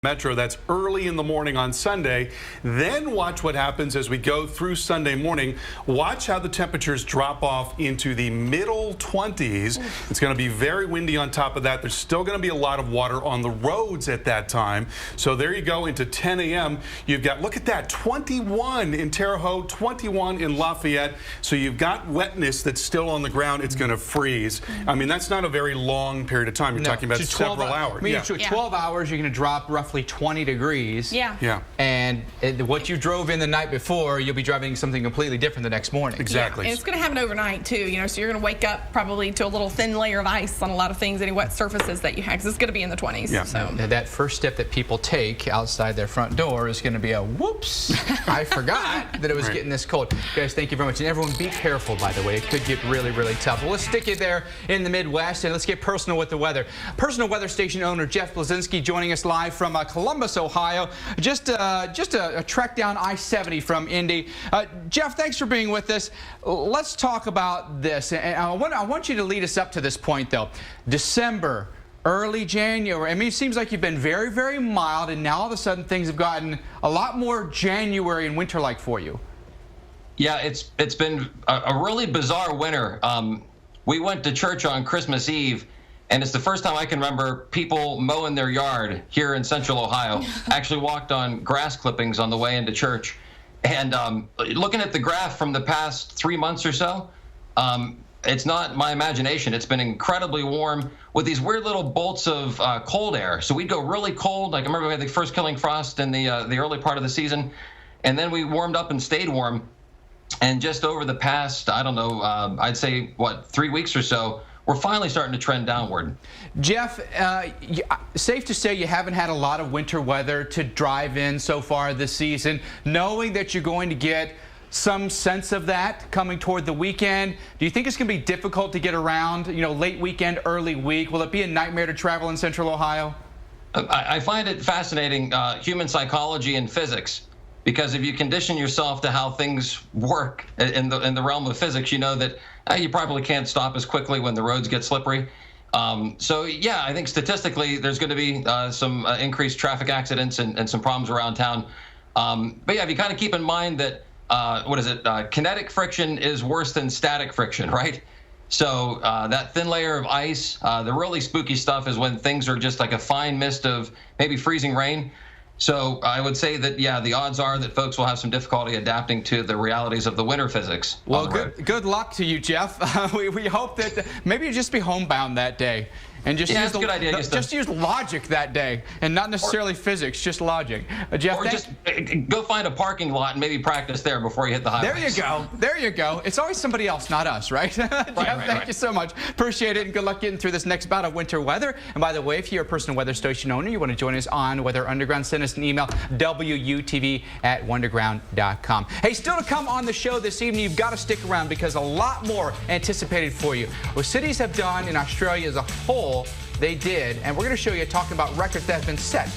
Metro. That's early in the morning on Sunday. Then watch what happens as we go through Sunday morning. Watch how the temperatures drop off into the middle 20s. It's going to be very windy on top of that. There's still going to be a lot of water on the roads at that time. So there you go into 10 a.m. You've got, look at that, 21 in Terre Haute, 21 in Lafayette. So you've got wetness that's still on the ground. It's going to freeze. I mean, that's not a very long period of time. You're talking about several hours. I mean, 12 hours, you're going to drop roughly 20 degrees. Yeah. And what you drove in the night before, you'll be driving something completely different the next morning. Exactly. And it's going to happen overnight too, so you're going to wake up probably to a little thin layer of ice on a lot of things, any wet surfaces that you have, because it's going to be in the 20s. Yeah. So that first step that people take outside their front door is going to be a whoops, I forgot that it was getting this cold. Guys, thank you very much. And everyone be careful, by the way. It could get really, really tough. Well, let's stick it there in the Midwest and let's get personal with the weather. Personal weather station owner Jeff Blazinski joining us live from Columbus, Ohio. Just a trek down I-70 from Indy. Jeff, thanks for being with us. Let's talk about this. And I want you to lead us up to this point, though. December, early January. I mean, it seems like you've been very, very mild, and now all of a sudden things have gotten a lot more January and winter-like for you. Yeah, it's been a really bizarre winter. We went to church on Christmas Eve, and it's the first time I can remember people mowing their yard here in central Ohio. Actually walked on grass clippings on the way into church. And looking at the graph from the past 3 months or so, it's not my imagination. It's been incredibly warm with these weird little bolts of cold air. So we'd go really cold. Like I remember we had the first killing frost in the early part of the season. And then we warmed up and stayed warm. And just over the past, I don't know, I'd say, 3 weeks or so, we're finally starting to trend downward. Jeff, safe to say you haven't had a lot of winter weather to drive in so far this season. Knowing that you're going to get some sense of that coming toward the weekend, do you think it's going to be difficult to get around, late weekend, early week? Will it be a nightmare to travel in central Ohio? I find it fascinating, human psychology and physics. Because if you condition yourself to how things work in the realm of physics, you know that you probably can't stop as quickly when the roads get slippery. So yeah, I think statistically there's going to be some increased traffic accidents and some problems around town. But yeah, if you kind of keep in mind that kinetic friction is worse than static friction, right? So that thin layer of ice, the really spooky stuff is when things are just like a fine mist of maybe freezing rain. So I would say that, yeah, the odds are that folks will have some difficulty adapting to the realities of the winter physics. Well, good luck to you, Jeff. We hope that maybe you just be homebound that day. And just use good idea. Just use logic that day, and not necessarily physics, just logic. Jeff, or just go find a parking lot and maybe practice there before you hit the highway. There you go. There you go. It's always somebody else, not us, right? Jeff, thank you so much. Appreciate it, and good luck getting through this next bout of winter weather. And by the way, if you're a personal weather station owner, you want to join us on Weather Underground, send us an email, WUTV@wonderground.com. Hey, still to come on the show this evening, you've got to stick around because a lot more anticipated for you. What cities have done in Australia as a whole, they did, and we're going to show you talking about records that have been set.